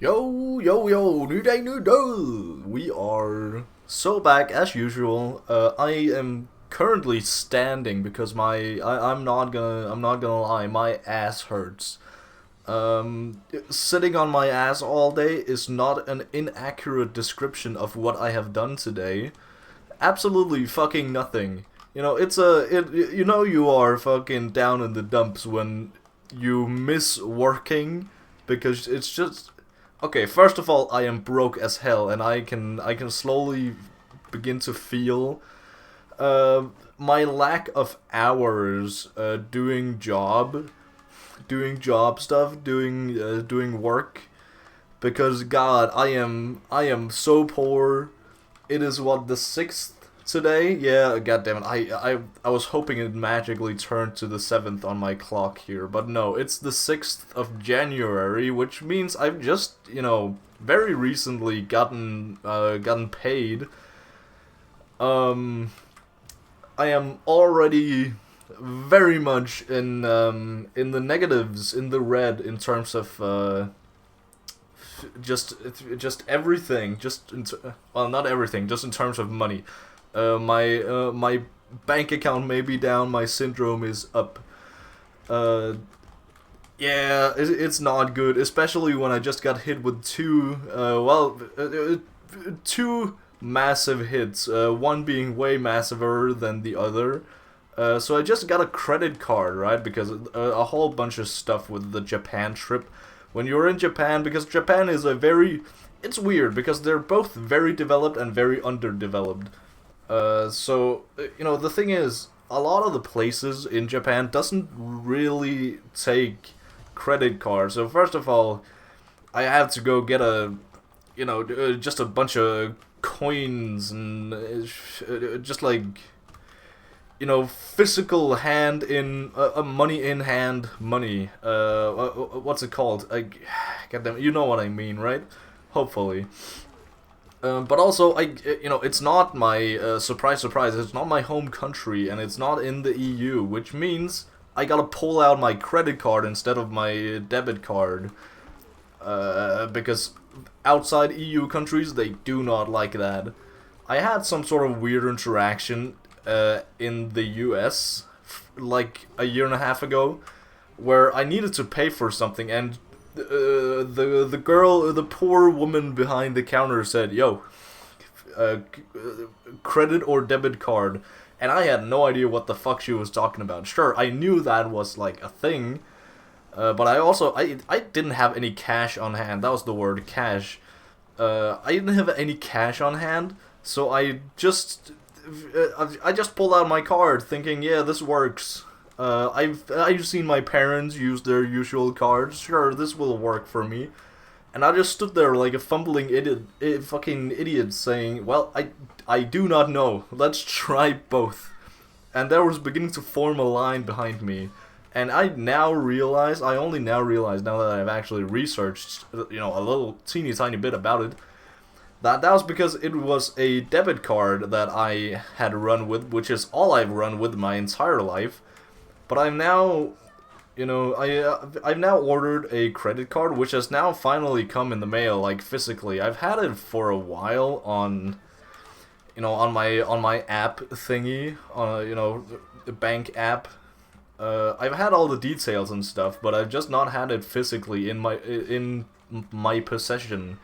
Yo, yo, yo, new day, new day. We are so back as usual. I am currently standing because I'm not gonna lie, my ass hurts. Sitting on my ass all day is not an inaccurate description of what I have done today. Absolutely fucking nothing. You are fucking down in the dumps when you miss working because it's just okay. First of all, I am broke as hell, and I can slowly begin to feel uh, my lack of hours doing job stuff, doing work. Because God, I am so poor. It is what, the 6th today? Yeah, god damn it. I was hoping it magically turned to the 7th on my clock here, but no, it's the 6th of January, which means I've just, very recently gotten paid. Um I am already very much in the negatives, in the red in terms of just just everything, well, not everything, just in terms of money. My bank account may be down, my syndrome is up. uh yeah, it's not good, especially when I just got hit with two massive hits, one being way massiver than the other. So I just got a credit card, right? Because a whole bunch of stuff with the Japan trip. When you're in Japan, because Japan is it's weird because they're both very developed and very underdeveloped. The thing is, a lot of the places in Japan doesn't really take credit cards. So first of all, I have to go get just a bunch of coins and just like physical hand in money in hand money. What's it called? Goddamn, you know what I mean, right? Hopefully. But also, it's not my surprise, surprise. It's not my home country, and it's not in the EU, which means I gotta pull out my credit card instead of my debit card. Because outside EU countries, they do not like that. I had some sort of weird interaction in the US like a year and a half ago, where I needed to pay for something, and the poor woman behind the counter said, "Yo, credit or debit card," and I had no idea what the fuck she was talking about. Sure, I knew that was like a thing, but I didn't have any cash on hand. That was the word, cash. I didn't have any cash on hand, so I just pulled out my card, thinking, yeah, this works. I've seen my parents use their usual cards. Sure, this will work for me. And I just stood there like a fumbling fucking idiot, saying, "Well, I do not know. Let's try both." And there was beginning to form a line behind me. And I only now realize, now that I've actually researched, a little teeny tiny bit about it, that was because it was a debit card that I had run with, which is all I've run with my entire life. But I'm now, I've now ordered a credit card, which has now finally come in the mail, like physically. I've had it for a while on my app thingy, the bank app. I've had all the details and stuff, but I've just not had it physically in my possession.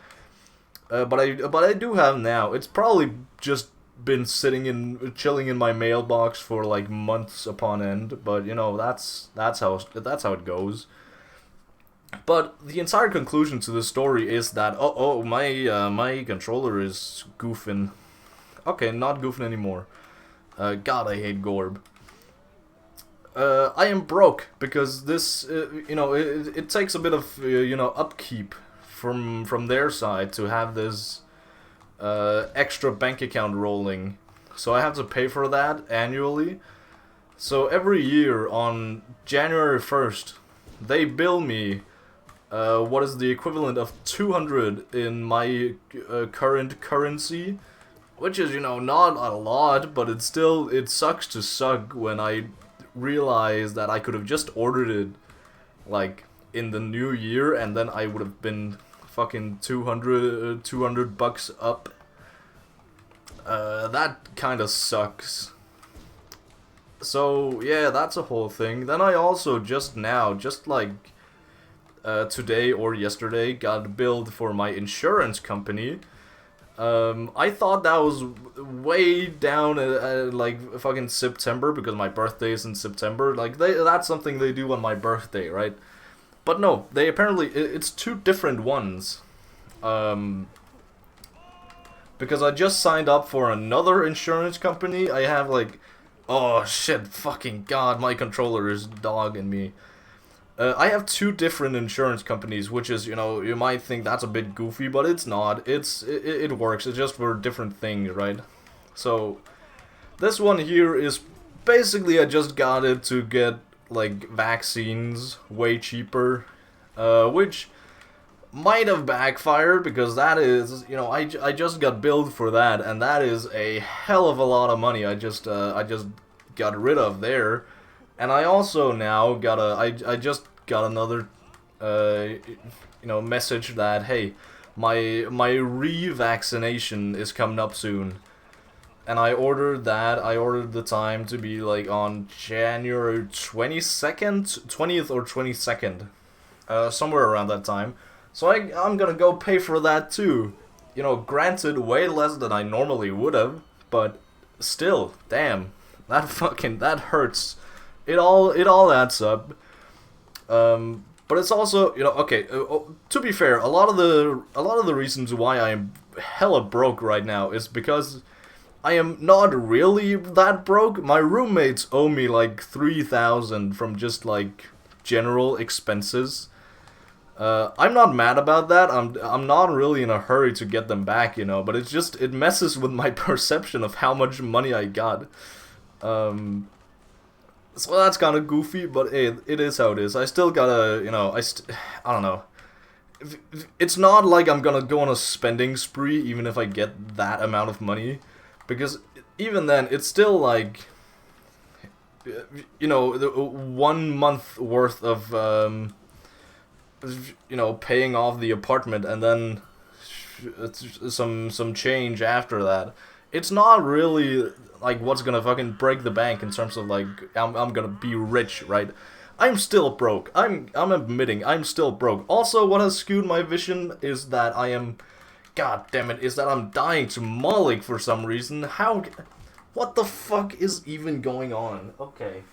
But I do have now. It's probably just been chilling in my mailbox for like months upon end. But that's how it goes. But the entire conclusion to the story is that my controller is goofing. Okay, not goofing anymore. God, I hate Gorb. I am broke because this, it takes a bit of upkeep from their side to have this extra bank account rolling. So I have to pay for that annually. So every year on January 1st, they bill me what is the equivalent of 200 in my current currency, which is, not a lot, but it sucks to suck when I realize that I could have just ordered it like in the new year, and then I would have been fucking 200 bucks up. That kind of sucks. So yeah, that's a whole thing. Then I also just like today or yesterday, got billed for my insurance company. I thought that was way down at like fucking September, because my birthday is in September. Like that's something they do on my birthday, right? But no, they apparently it's two different ones. Because I just signed up for another insurance company. I have like, oh shit, fucking god, my controller is dogging me. I have two different insurance companies, which is, you know, you might think that's a bit goofy, but it's not. It works. It's just for different things, right? So this one here is basically I just got it to get like vaccines way cheaper, which might have backfired, because that is, you know, I just got billed for that, and that is a hell of a lot of money I just got rid of there. And I also now got I just got another you know, message that, hey, my re-vaccination is coming up soon. And I ordered that. I ordered the time to be like on January 22nd, 20th or 22nd. Somewhere around that time. So I'm gonna go pay for that too. You know, granted, way less than I normally would have, but still, damn, that hurts. It all adds up. But it's also, you know, okay. To be fair, a lot of the reasons why I am hella broke right now is because I am not really that broke. My roommates owe me like 3,000 from just like general expenses. I'm not mad about that. I'm not really in a hurry to get them back, you know. But it's just, it messes with my perception of how much money I got. So that's kind of goofy, but hey, it is how it is. I still gotta, you know, I don't know. It's not like I'm gonna go on a spending spree even if I get that amount of money, because even then, it's still like, you know, 1 month worth of, you know, paying off the apartment, and then some change after that. It's not really like what's gonna fucking break the bank in terms of like I'm gonna be rich, right? I'm still broke. I'm admitting I'm still broke. Also, what has skewed my vision is that I am, god damn it, is that I'm dying to Moloch for some reason. What the fuck is even going on? Okay.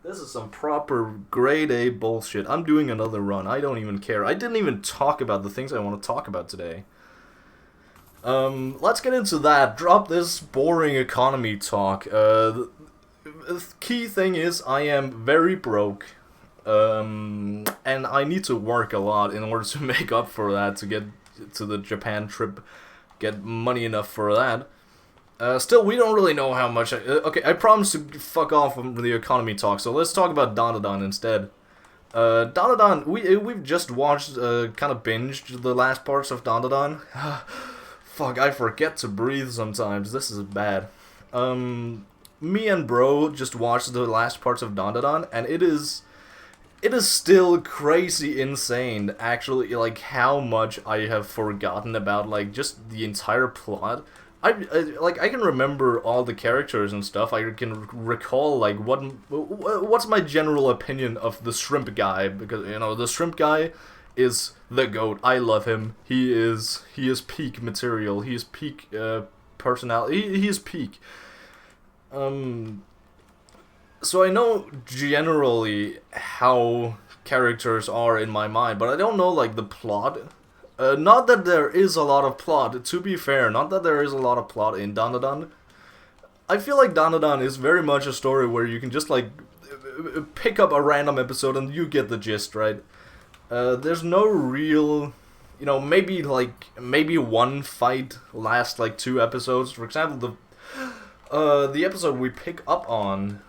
This is some proper grade A bullshit. I'm doing another run. I don't even care. I didn't even talk about the things I want to talk about today. Let's get into that. Drop this boring economy talk. The key thing is I am very broke. And I need to work a lot in order to make up for that, to get to the Japan trip, get money enough for that. Still, we don't really know how much okay, I promise to fuck off from the economy talk, so let's talk about Dandadan instead. Dandadan, we've just watched, kind of binged the last parts of Dandadan. Fuck, I forget to breathe sometimes, this is bad. Me and bro just watched the last parts of Dandadan, and it is still crazy insane, actually, like, how much I have forgotten about, like, just the entire plot. I can remember all the characters and stuff. I can recall like what's my general opinion of the shrimp guy, because you know the shrimp guy is the GOAT. I love him. He is peak material. He is peak personality. He is peak. So I know generally how characters are in my mind, but I don't know like the plot. Not that there is a lot of plot, to be fair, not that there is a lot of plot in Dandadan. I feel like Dandadan is very much a story where you can just, like, pick up a random episode and you get the gist, right? There's no real, you know, maybe one fight lasts, like, 2 episodes. For example, the episode we pick up on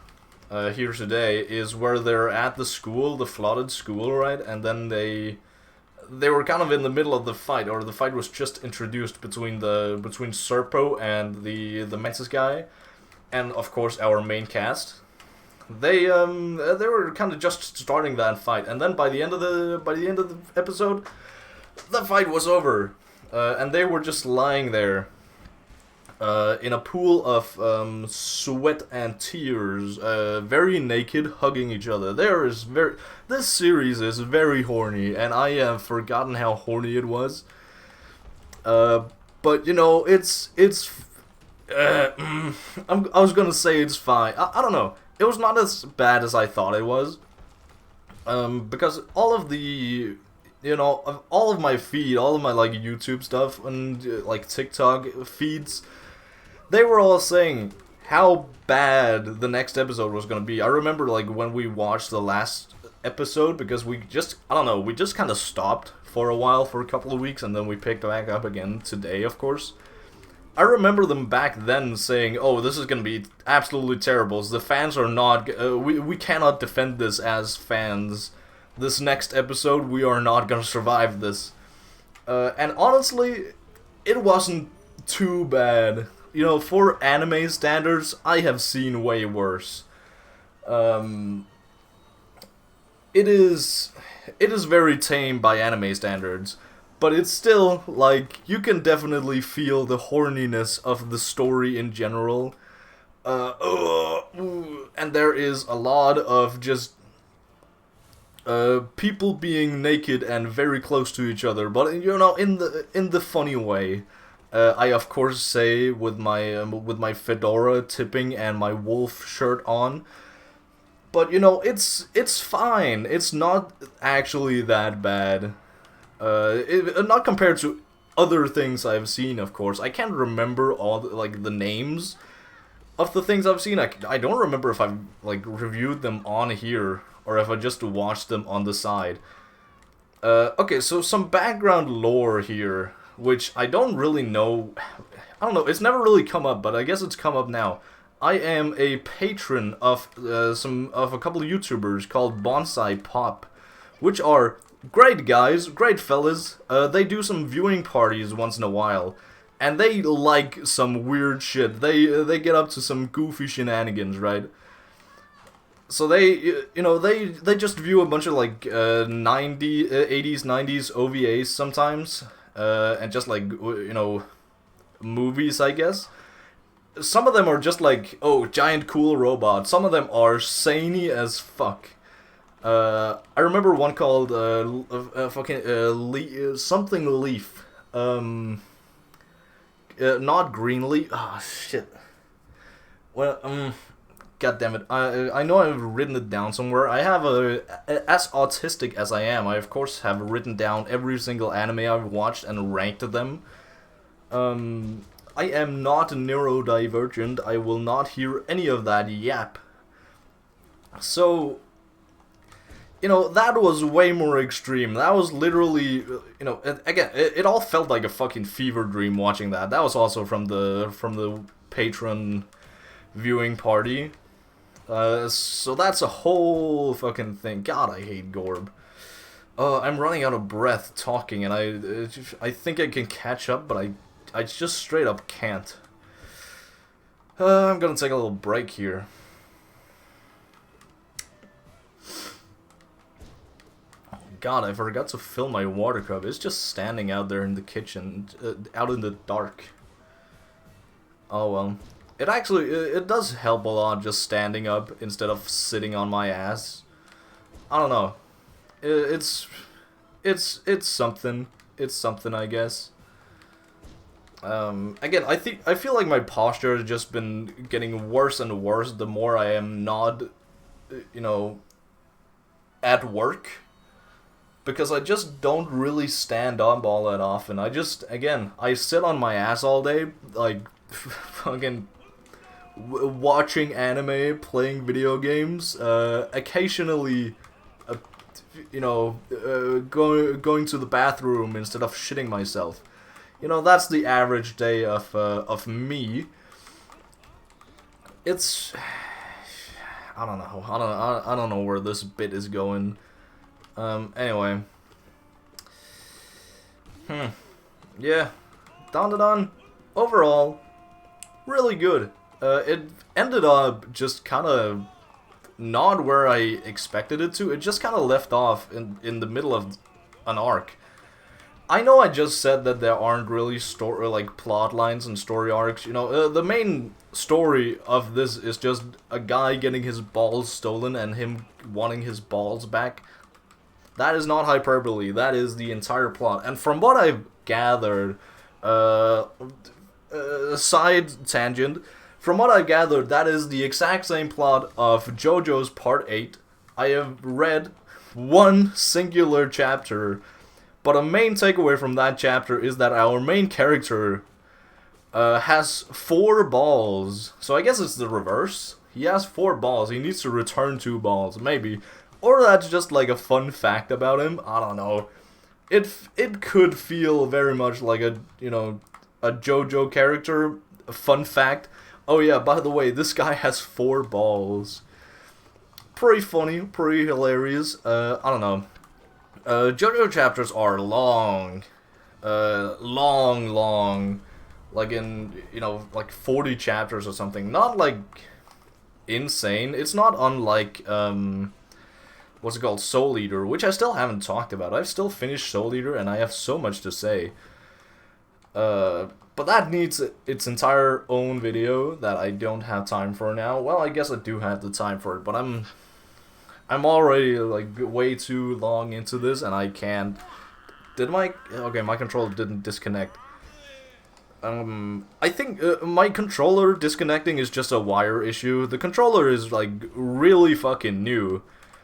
here today is where they're at the school, the flooded school, right? And then they were kind of in the middle of the fight, or the fight was just introduced between Serpo and the Mensis guy, and of course our main cast. They were kind of just starting that fight, and then by the end of the episode, the fight was over, and they were just lying there in a pool of sweat and tears, very naked, hugging each other. This series is very horny, and I have forgotten how horny it was. But you know, I was gonna say it's fine. I don't know. It was not as bad as I thought it was. Because all of the, you know, all of my feed, all of my like YouTube stuff and like TikTok feeds, they were all saying how bad the next episode was gonna be. I remember like when we watched the last episode, because we just, I don't know, we just kind of stopped for a while, for a couple of weeks, and then we picked back up again today, of course. I remember them back then saying, "Oh, this is gonna be absolutely terrible. The fans are not. We cannot defend this as fans. This next episode, we are not gonna survive this." And honestly, it wasn't too bad. You know, for anime standards, I have seen way worse. It is very tame by anime standards. But it's still, like, you can definitely feel the horniness of the story in general. And there is a lot of just people being naked and very close to each other, but you know, in the funny way. I of course say with my fedora tipping and my wolf shirt on. But you know, it's fine. It's not actually that bad. Not compared to other things I've seen, of course. I can't remember all the names of the things I've seen. I don't remember if I've like reviewed them on here or if I just watched them on the side. Okay, so some background lore here, which I don't really know. I don't know. It's never really come up, but I guess it's come up now. I am a patron of a couple of YouTubers called Bonsai Pop, which are great guys, great fellas. They do some viewing parties once in a while, and they like some weird shit. They get up to some goofy shenanigans, right? So they just view a bunch of like 80s, 90s OVAs sometimes, and just like movies, I guess. Some of them are just like, oh, giant cool robot. Some of them are samey as fuck. I remember one called something Leaf. Not Green Leaf. Ah, shit. Well, god damn it. I know I've written it down somewhere. I have as autistic as I am, I of course have written down every single anime I've watched and ranked them. I am not neurodivergent. I will not hear any of that yap. So, you know, that was way more extreme. That was literally, you know, it all felt like a fucking fever dream watching that. That was also from the patron viewing party. So that's a whole fucking thing. God, I hate Gorb. I'm running out of breath talking, and I think I can catch up, but I just straight up can't. I'm gonna take a little break here. God, I forgot to fill my water cup. It's just standing out there in the kitchen, out in the dark. Oh well. It does help a lot just standing up instead of sitting on my ass. I don't know. It's something. It's something, I guess. Again, I feel like my posture has just been getting worse and worse the more I am not, you know, at work. Because I just don't really stand up all that often. I sit on my ass all day, like, fucking watching anime, playing video games, occasionally, going to the bathroom instead of shitting myself. You know, that's the average day of me. It's, I don't know. I don't know where this bit is going. Anyway. Yeah. Dandadan, overall, really good. It ended up just kind of not where I expected it to. It just kind of left off in the middle of an arc. I know I just said that there aren't really story like plot lines and story arcs. You know, the main story of this is just a guy getting his balls stolen and him wanting his balls back. That is not hyperbole. That is the entire plot. And from what I've gathered, side tangent. From what I've gathered, that is the exact same plot of JoJo's Part 8. I have read one singular chapter, but a main takeaway from that chapter is that our main character has 4 balls. So I guess it's the reverse. He has 4 balls. He needs to return 2 balls, maybe. Or that's just like a fun fact about him. I don't know. It could feel very much like a, you know, a JoJo character. A fun fact. Oh yeah, by the way, this guy has 4 balls. Pretty funny, pretty hilarious. I don't know. JoJo chapters are long. Long. Like in, you know, like 40 chapters or something. Not like insane. It's not unlike, what's it called? Soul Eater, which I still haven't talked about. I've still finished Soul Eater and I have so much to say. But that needs its entire own video that I don't have time for now. Well, I guess I do have the time for it, but I'm already like way too long into this and I can't. Okay, my controller didn't disconnect. I think my controller disconnecting is just a wire issue. The controller is like really fucking new.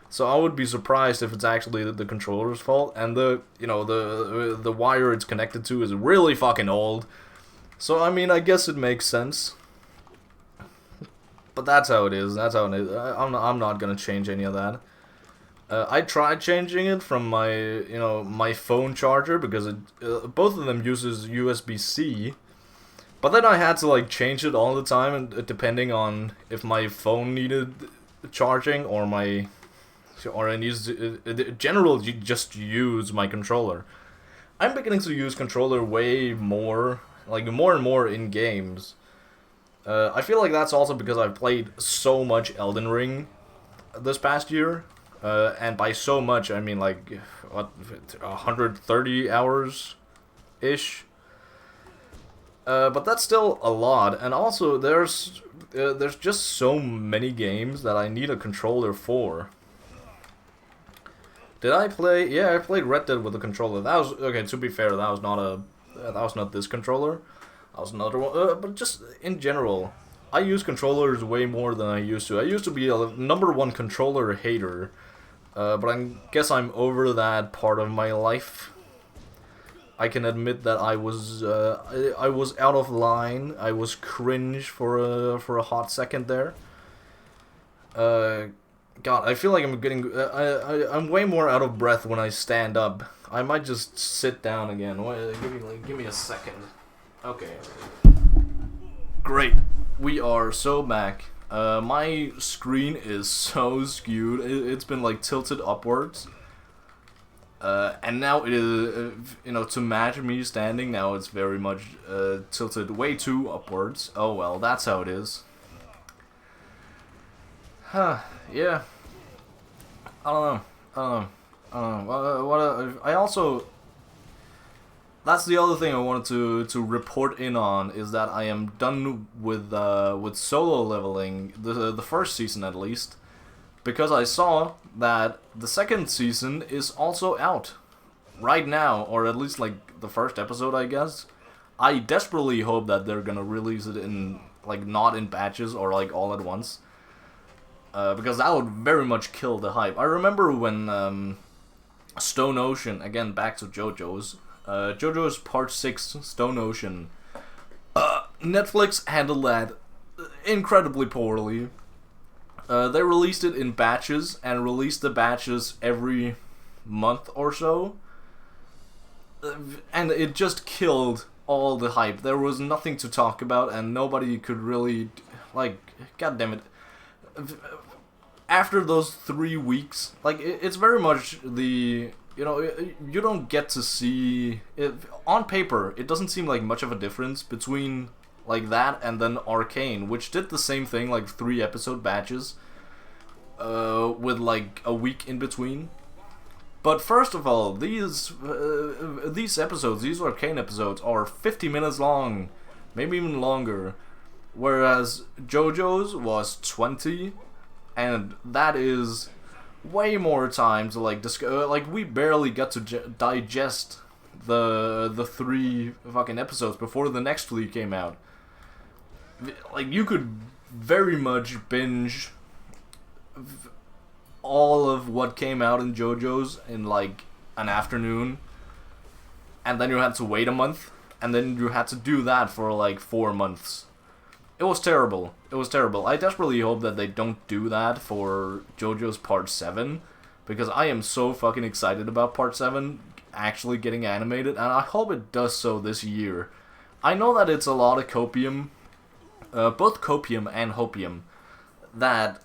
So I would be surprised if it's actually the controller's fault, and the wire it's connected to is really fucking old. So I mean, I guess it makes sense. But that's how it is. That's how it is. I'm not gonna change any of that. I tried changing it from my phone charger because both of them uses USB-C. But then I had to like change it all the time, and depending on if my phone needed charging or I need generally just use my controller. I'm beginning to use controller way more, like more and more in games. I feel like that's also because I've played so much Elden Ring this past year. And by so much, I mean like, what, 130 hours-ish? But that's still a lot, and also there's just so many games that I need a controller for. Did I play? Yeah, I played Red Dead with a controller. That was, okay, to be fair, that was not this controller. That was another one, but just in general, I use controllers way more than I used to. I used to be a #1 controller hater, but I guess I'm over that part of my life. I can admit that I was out of line. I was cringe for a hot second there. God, I feel like I'm getting I'm way more out of breath when I stand up. I might just sit down again. Give me a second. Okay. Great. We are so back. My screen is so skewed. It's been like tilted upwards. And now it is, to match me standing, now it's very much tilted way too upwards. Oh well, that's how it is. Huh, yeah. I don't know. I also... That's the other thing I wanted to report in on, is that I am done with solo leveling, the first season at least, because I saw that the second season is also out right now, or at least like the first episode, I guess. I desperately hope that they're gonna release it in, like, not in batches or like all at once, because that would very much kill the hype. I remember when Stone Ocean, again back to JoJo's, JoJo's Part 6, Stone Ocean, Netflix handled that incredibly poorly. They released it in batches, and released the batches every month or so, and it just killed all the hype. There was nothing to talk about, and nobody could really, like, god damn it. After those 3 weeks, like, it's very much the... you don't get to see... on paper, it doesn't seem like much of a difference between, like, that and then Arcane, which did the same thing, like 3 episode batches, with, like, a week in between. But first of all, these episodes, these Arcane episodes, are 50 minutes long, maybe even longer, whereas JoJo's was 20, and that is way more time to like we barely got to digest the 3 fucking episodes before the next 3 came out. Like, you could very much binge all of what came out in JoJo's in like an afternoon, and then you had to wait a month, and then you had to do that for like 4 months. It was terrible. It was terrible. I desperately hope that they don't do that for JoJo's Part 7, because I am so fucking excited about Part 7 actually getting animated, and I hope it does so this year. I know that it's a lot of copium, both copium and hopium, that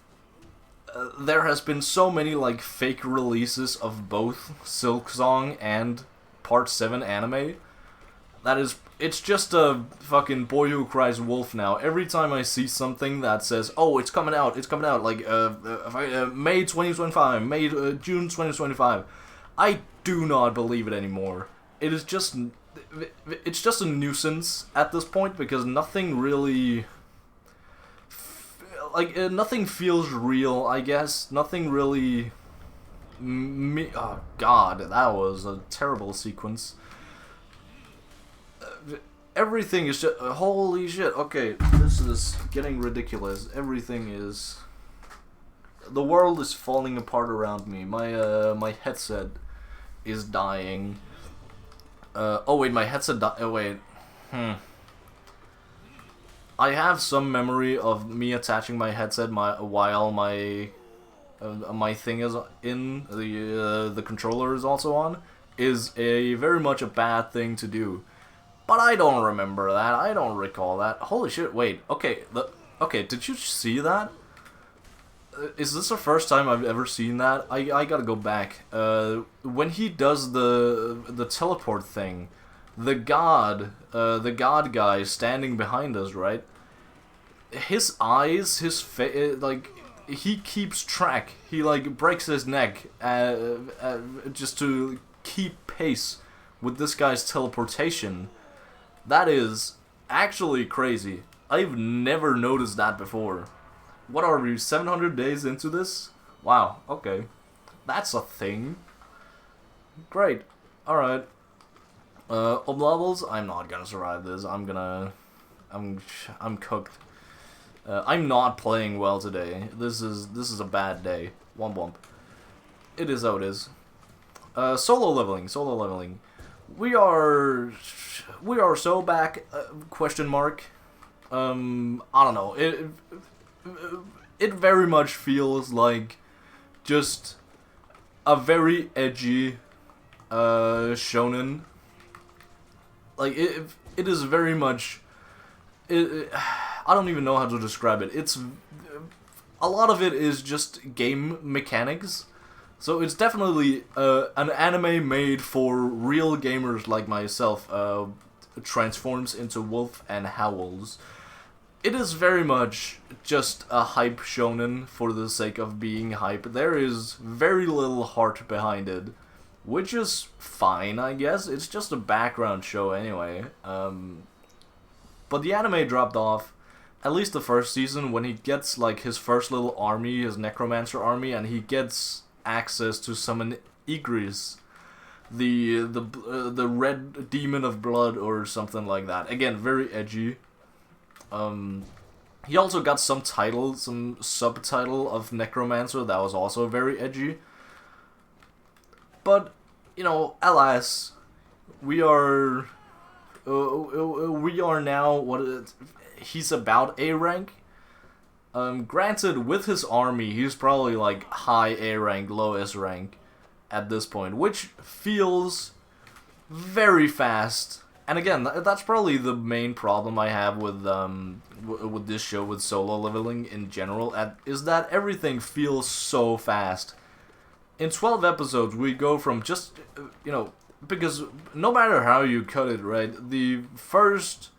there has been so many like fake releases of both Silksong and Part 7 anime. It's just a fucking boy who cries wolf now. Every time I see something that says, oh, it's coming out, like, May 2025, June 2025, I do not believe it anymore. It's just a nuisance at this point, because nothing really, nothing feels real, I guess. Nothing really, oh god, that was a terrible sequence. Everything is just, holy shit, okay, this is getting ridiculous. Everything is, the world is falling apart around me. My headset is dying. Oh wait, my headset wait. I have some memory of me attaching my headset while my thing is in, the controller is also on, is very much a bad thing to do. But I don't remember that. I don't recall that. Holy shit, wait. Okay, okay, did you see that? Is this the first time I've ever seen that? I gotta go back. When he does the teleport thing, the god guy standing behind us, right? His eyes, his face, like, he keeps track. He, like, breaks his neck just to keep pace with this guy's teleportation. That is actually crazy. I've never noticed that before. What are we, 700 days into this? Wow, okay. That's a thing. Great. Alright. Levels, I'm not gonna survive this. I'm cooked. I'm not playing well today. This is a bad day. Womp womp. It is how it is. Solo leveling. We are so back, question mark. I don't know, it very much feels like just a very edgy, shonen. Like, it is very much, I don't even know how to describe it. It's, a lot of it is just game mechanics. So it's definitely an anime made for real gamers like myself. Transforms into wolf and howls. It is very much just a hype shonen for the sake of being hype. There is very little heart behind it, which is fine, I guess. It's just a background show anyway. But the anime dropped off, at least the first season, when he gets like his first little army, his necromancer army, and he gets access to summon Igris, the red demon of blood or something like that. Again, very edgy. He also got some subtitle of necromancer that was also very edgy. But, you know, alas, we are now he's about A rank. Granted, with his army, he's probably like high A rank, low S rank at this point, which feels very fast. And again, that's probably the main problem I have with this show, with solo leveling in general, is that everything feels so fast. In 12 episodes, we go from just, you know, because no matter how you cut it, right, the first,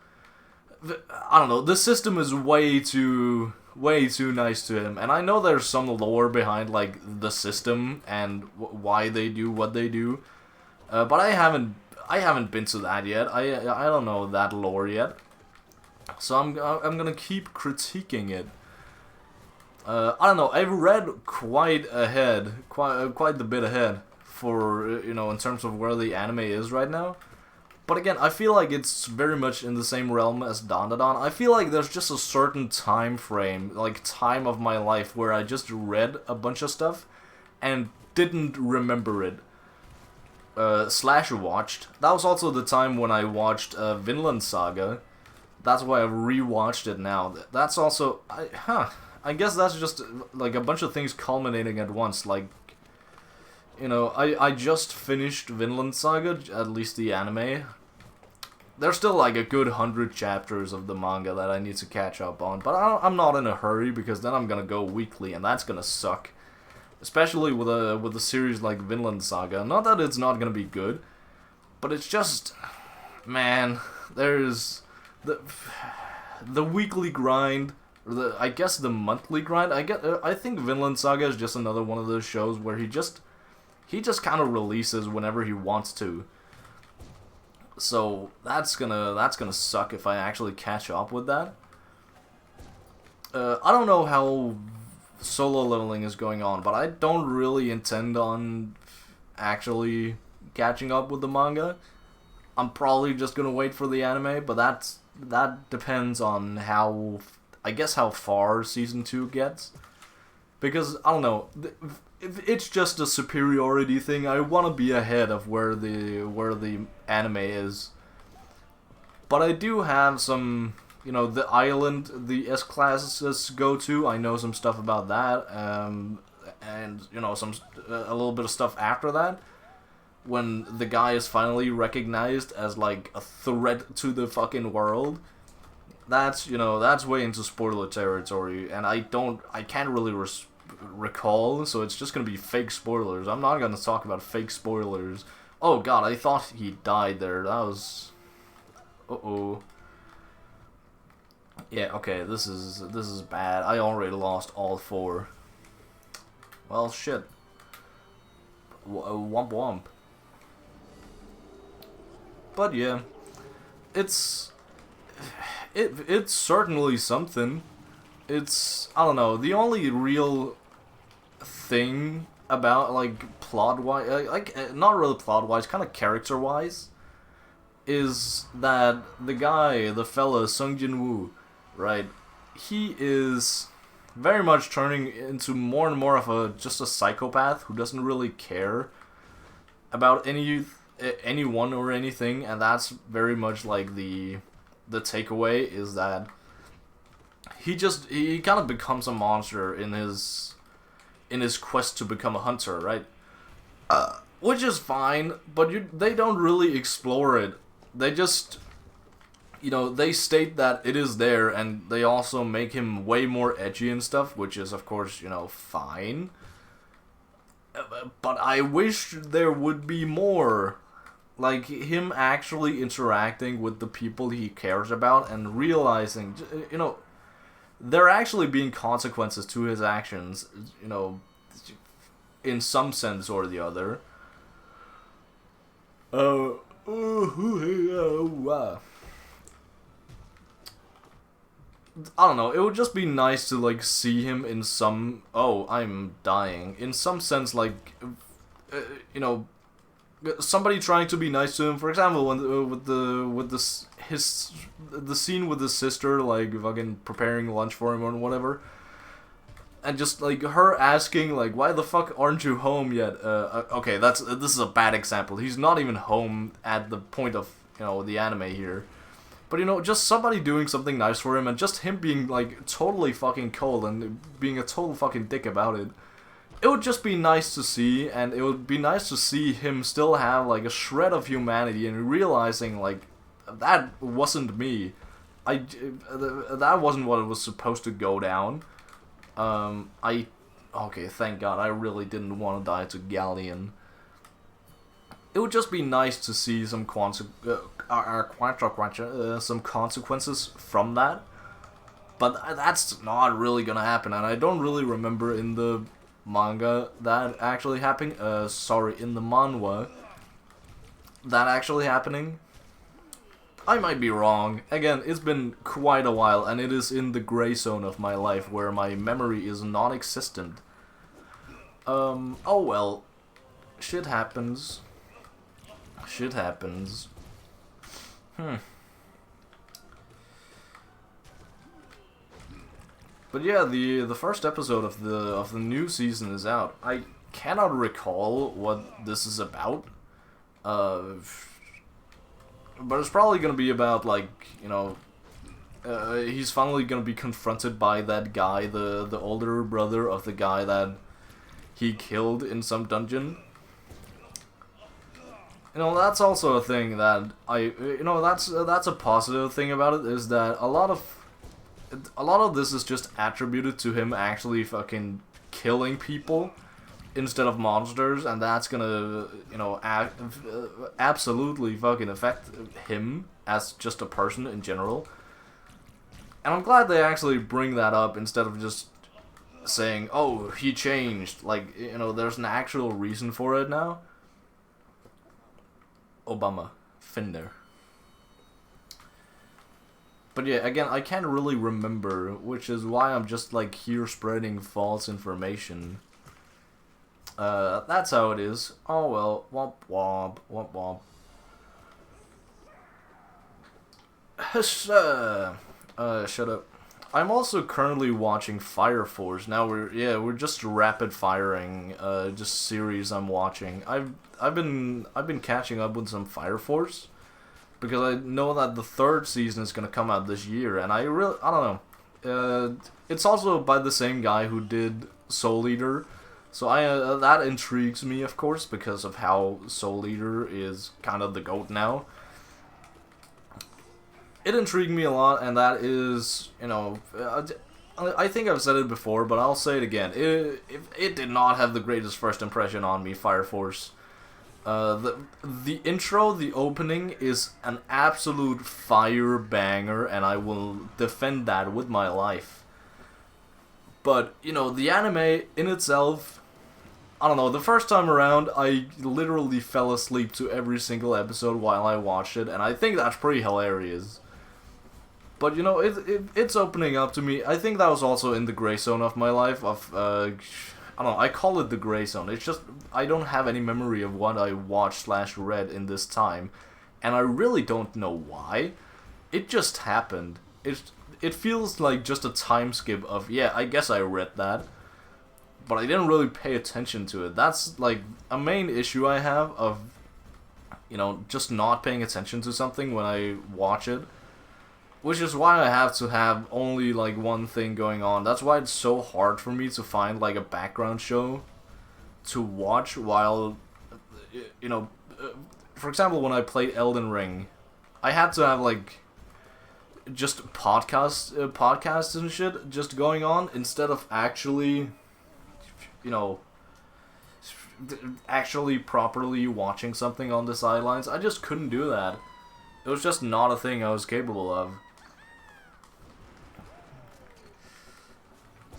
I don't know, the system is way too way too nice to him. And I know there's some lore behind like the system and why they do what they do, but I haven't been to that yet. I don't know that lore yet, so I'm gonna keep critiquing it. I don't know. I've read quite ahead, quite the bit ahead for in terms of where the anime is right now. But again, I feel like it's very much in the same realm as Dandadan. I feel like there's just a certain time frame, like time of my life, where I just read a bunch of stuff and didn't remember it. Slash watched. That was also the time when I watched Vinland Saga. That's why I've rewatched it now. That's also... I guess that's just like a bunch of things culminating at once. Like, I just finished Vinland Saga, at least the anime. There's still like a good 100 chapters of the manga that I need to catch up on, but I'm not in a hurry because then I'm gonna go weekly and that's gonna suck. Especially with a series like Vinland Saga. Not that it's not gonna be good, but it's just, man, there's the weekly grind, or I guess the monthly grind. I think Vinland Saga is just another one of those shows where he just kind of releases whenever he wants to. So that's gonna suck if I actually catch up with that. I don't know how solo leveling is going on, but I don't really intend on actually catching up with the manga. I'm probably just gonna wait for the anime, but that depends on how far season 2 gets. Because I don't know, if it's just a superiority thing, I want to be ahead of where the anime is. But I do have some, the island the S-classes go to. I know some stuff about that, and a little bit of stuff after that, when the guy is finally recognized as like a threat to the fucking world. That's way into spoiler territory, and I can't really recall, so it's just gonna be fake spoilers. I'm not gonna talk about fake spoilers. Oh god, I thought he died there. That was... Uh-oh. Yeah, okay, this is bad. I already lost all 4. Well, shit. Womp womp. But yeah, it's certainly something. It's, I don't know, the only real thing about, like, plot-wise, not really plot-wise, kind of character-wise, is that the fella, Sung Jin-woo, right, he is very much turning into more and more of just a psychopath who doesn't really care about anyone or anything, and that's very much, like, the takeaway is that he kind of becomes a monster in his quest to become a hunter, right? Which is fine, but they don't really explore it. They just, they state that it is there, and they also make him way more edgy and stuff, which is, of course, fine. But I wish there would be more. Like, him actually interacting with the people he cares about and realizing, there are actually being consequences to his actions, in some sense or the other. I don't know, it would just be nice to, like, see him in some... Oh, I'm dying. In some sense, like, somebody trying to be nice to him. For example, when with the scene with his sister, like, fucking preparing lunch for him or whatever, and just like her asking, like, why the fuck aren't you home yet? Okay, this is a bad example. He's not even home at the point of the anime here, but just somebody doing something nice for him, and just him being like totally fucking cold and being a total fucking dick about it. It would just be nice to see, and it would be nice to see him still have, like, a shred of humanity and realizing, like, that wasn't me. That wasn't what it was supposed to go down. Okay, thank God, I really didn't want to die to Galleon. It would just be nice to see some consequences from that. But that's not really gonna happen, and I don't really remember in the manga that actually happening. Sorry, in the manhwa that actually happening. I might be wrong. Again, it's been quite a while, and it is in the gray zone of my life where my memory is non-existent. Oh well. Shit happens. Shit happens. But yeah, the first episode of the new season is out. I cannot recall what this is about. But it's probably gonna be about, like, you know, he's finally gonna be confronted by that guy, the older brother of the guy that he killed in some dungeon. You know, that's also a thing that that's a positive thing about it, is that a lot of this is just attributed to him actually fucking killing people instead of monsters, and that's gonna, you know, absolutely fucking affect him as just a person in general. And I'm glad they actually bring that up instead of just saying, oh, he changed. Like, you know, there's an actual reason for it now. Obama. Finder. But yeah, again, I can't really remember, which is why I'm just, like, here spreading false information. That's how it is. Oh well, womp womp, womp womp. Shut up. I'm also currently watching Fire Force. Now we're just rapid firing, just series I'm watching. I've been catching up with some Fire Force, because I know that the third season is gonna come out this year, and I don't know. It's also by the same guy who did Soul Eater. So that intrigues me, of course, because of how Soul Eater is kind of the GOAT now. It intrigued me a lot, and that is, you know, I think I've said it before, but I'll say it again. It did not have the greatest first impression on me, Fire Force. The intro, the opening, is an absolute fire banger, and I will defend that with my life. But, you know, the anime in itself, I don't know, the first time around, I literally fell asleep to every single episode while I watched it, and I think that's pretty hilarious. But, you know, it's opening up to me. I think that was also in the gray zone of my life, of, I don't know, I call it the gray zone. It's just, I don't have any memory of what I watched/read in this time, and I really don't know why. It just happened. It feels like just a time skip of, yeah, I guess I read that, but I didn't really pay attention to it. That's, like, a main issue I have of, you know, just not paying attention to something when I watch it. Which is why I have to have only, like, one thing going on. That's why it's so hard for me to find, like, a background show to watch while, you know, for example, when I played Elden Ring, I had to have, like, just podcasts and shit just going on instead of actually, you know, actually properly watching something on the sidelines. I just couldn't do that. It was just not a thing I was capable of.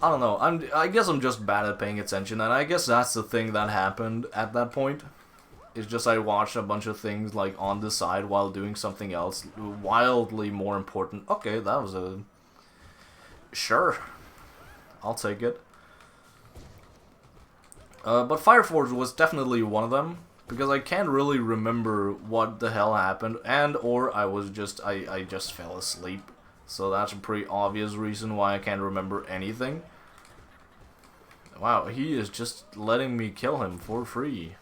I don't know, I guess I'm just bad at paying attention, and I guess that's the thing that happened at that point. It's just I watched a bunch of things, like, on the side while doing something else, wildly more important. Okay, that was a... Sure. I'll take it. But Fire Force was definitely one of them, because I can't really remember what the hell happened, and or I just fell asleep. So that's a pretty obvious reason why I can't remember anything. Wow, he is just letting me kill him for free.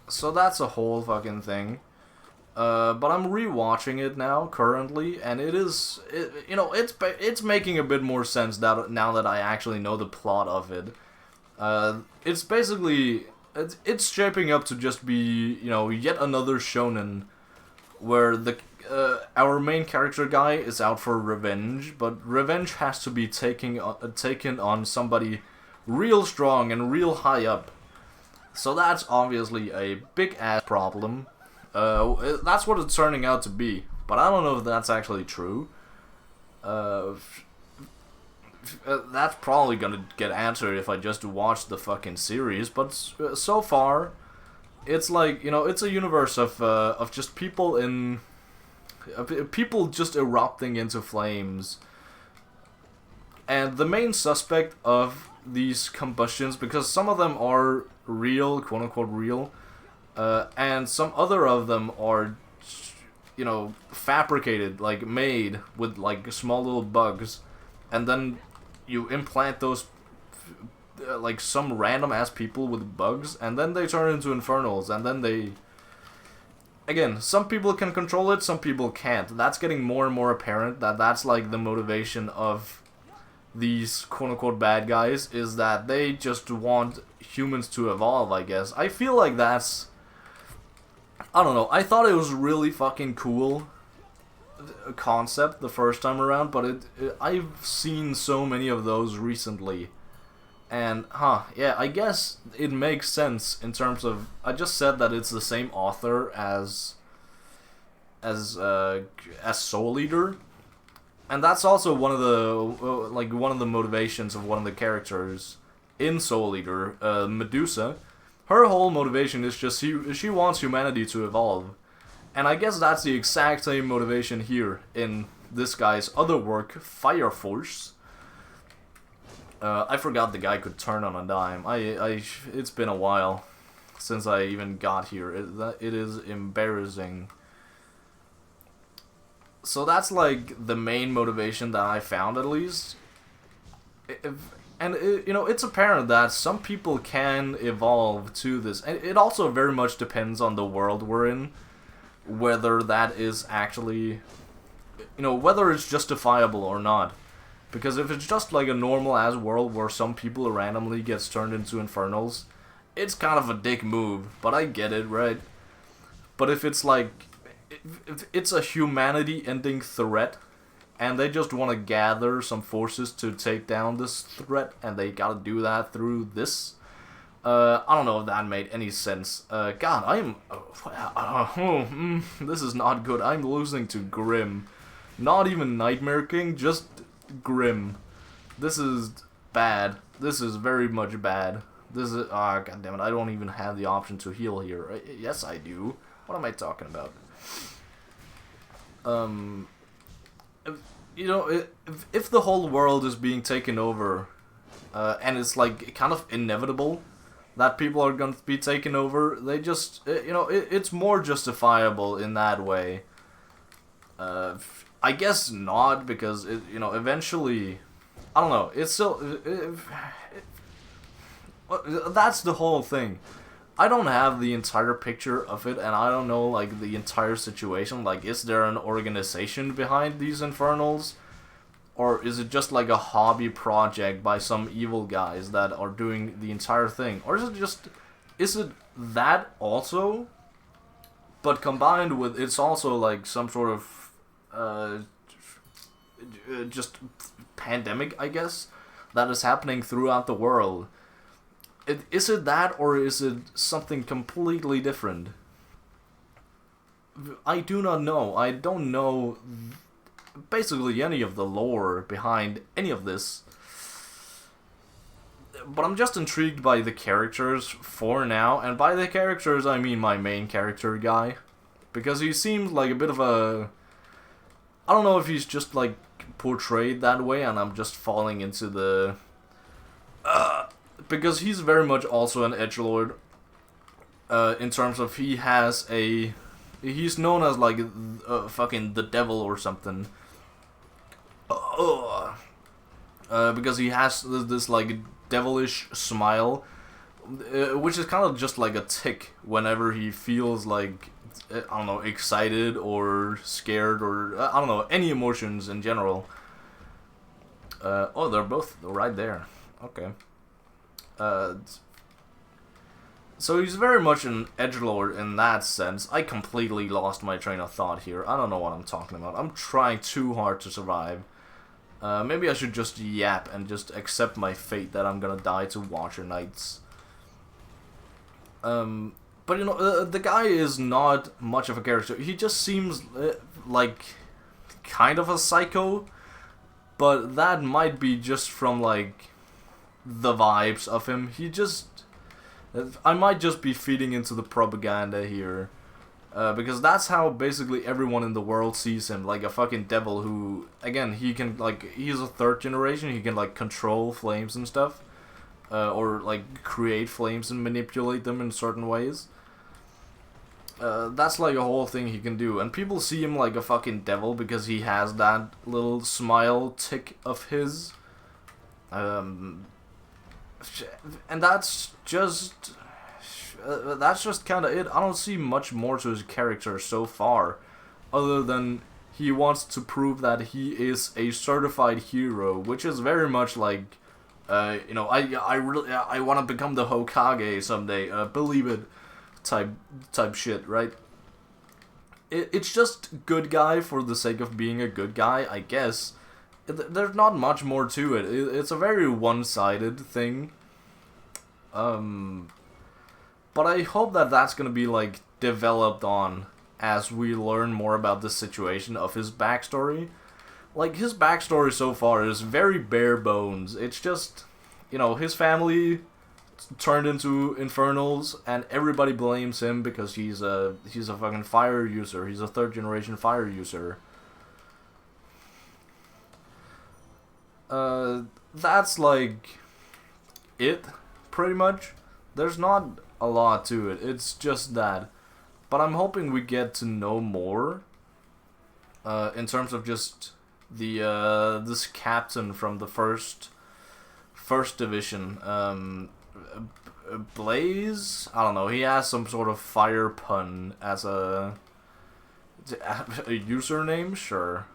So that's a whole fucking thing. But I'm rewatching it now, currently, and you know, it's making a bit more sense now that I actually know the plot of it. It's basically, it's shaping up to just be, you know, yet another shonen where our main character guy is out for revenge, but revenge has to be taken on somebody real strong and real high up. So that's obviously a big ass problem. That's what it's turning out to be. but I don't know if that's actually true. That's probably gonna get answered if I just watch the fucking series, but so far, it's like, you know, it's a universe of just people people just erupting into flames. And the main suspect of these combustions, because some of them are real, quote-unquote real, and some other of them are, you know, fabricated, like made with like small little bugs, and then you implant those like some random ass people with bugs, and then they turn into infernals, and then they... Again, some people can control it, some people can't. That's getting more and more apparent, that that's like the motivation of these quote-unquote bad guys, is that they just want humans to evolve, I guess. I feel like that's... I don't know, I thought it was really fucking cool concept the first time around, but I've seen so many of those recently. And, yeah, I guess it makes sense in terms of... I just said that it's the same author as Soul Eater. And that's also one of the motivations of one of the characters in Soul Eater, Medusa. Her whole motivation is just she wants humanity to evolve. And I guess that's the exact same motivation here in this guy's other work, Fire Force. I forgot the guy could turn on a dime. It's been a while since I even got here. It is embarrassing. So that's like the main motivation that I found, at least. You know, it's apparent that some people can evolve to this. And it also very much depends on the world we're in, whether that is actually, you know, whether it's justifiable or not. Because if it's just like a normal-ass world where some people randomly gets turned into infernals, it's kind of a dick move, but I get it, right? But if it's like, if it's a humanity-ending threat, and they just want to gather some forces to take down this threat, and they gotta do that through this, I don't know if that made any sense. God, this is not good. I'm losing to Grim. Not even Nightmare King, just Grim. This is bad. This is very much bad. This is... God damn it, I don't even have the option to heal here. Yes, I do. What am I talking about? You know, if the whole world is being taken over, and it's like kind of inevitable that people are going to be taken over, they just, you know, it's more justifiable in that way. I guess not, because, you know, eventually, I don't know, it's still, that's the whole thing. I don't have the entire picture of it, and I don't know, like, the entire situation. Like, is there an organization behind these infernals? Or is it just like a hobby project by some evil guys that are doing the entire thing? Or is it that also, but combined with, it's also like some sort of, just pandemic, I guess, that is happening throughout the world. Is it that, or is it something completely different? I do not know. I don't know basically any of the lore behind any of this. But I'm just intrigued by the characters for now, and by the characters I mean my main character guy. Because he seems like a bit of a... I don't know if he's just like portrayed that way and I'm just falling into the... because he's very much also an edgelord. In terms of he has a... He's known as like fucking the devil or something. Because he has this like devilish smile, which is kind of just like a tick whenever he feels like, I don't know, excited or scared or, I don't know, any emotions in general. Oh, they're both right there. Okay. So he's very much an edgelord in that sense. I completely lost my train of thought here. I don't know what I'm talking about. I'm trying too hard to survive. Maybe I should just yap and just accept my fate that I'm gonna die to Watcher Knights. But you know, the guy is not much of a character. He just seems like kind of a psycho, but that might be just from like the vibes of him. I might just be feeding into the propaganda here. Because that's how basically everyone in the world sees him, like a fucking devil who, again, he's a third generation, he can like control flames and stuff. Or like create flames and manipulate them in certain ways. That's like a whole thing he can do, and people see him like a fucking devil because he has that little smile tick of his. And that's just kind of it. I don't see much more to his character so far, other than he wants to prove that he is a certified hero, which is very much like, I want to become the Hokage someday. Believe it, type shit, right? It's just good guy for the sake of being a good guy, I guess. There's not much more to it. It's a very one-sided thing. But I hope that that's gonna be like developed on as we learn more about the situation of his backstory. Like, his backstory so far is very bare bones. It's just, his family turned into infernals, and everybody blames him because he's a fucking fire user. He's a third generation fire user. That's like it, pretty much. There's not a lot to it. It's just that. But I'm hoping we get to know more. In terms of just the this captain from the first division, Blaze. I don't know. He has some sort of fire pun as a username, sure.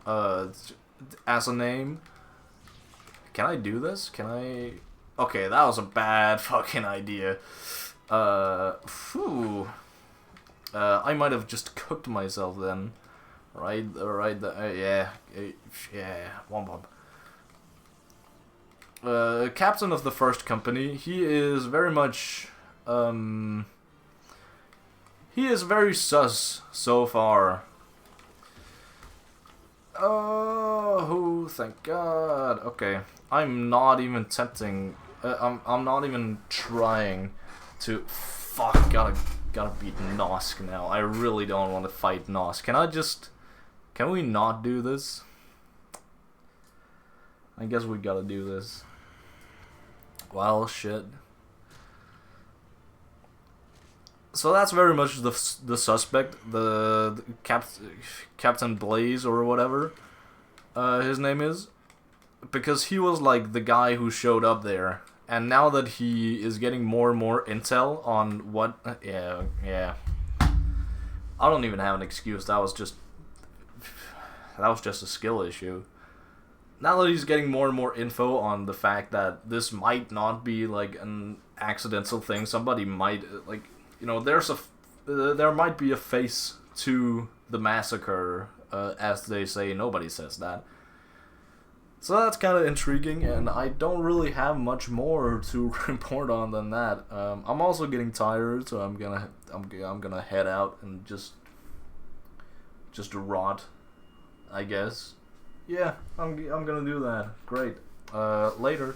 As a name. Can I do this? Can I? Okay, that was a bad fucking idea. I might have just cooked myself then. Right, yeah, one bob. Captain of the first company, he is very much, he is very sus so far. Oh, thank God. Okay, I'm not even tempting, I'm not even trying to, fuck, gotta beat Nosk now. I really don't want to fight Nosk. Can we not do this? I guess we gotta do this. Well, shit. So that's very much the suspect, the Captain Blaze or whatever his name is, because he was like the guy who showed up there, and now that he is getting more and more intel on what, yeah. I don't even have an excuse. That was just a skill issue. Now that he's getting more and more info on the fact that this might not be like an accidental thing, somebody might, like, there might be a face to the massacre, as they say. Nobody says that. So that's kind of intriguing, and I don't really have much more to report on than that. I'm also getting tired, so I'm gonna head out and just rot, I guess. Yeah, I'm gonna do that. Great. Later.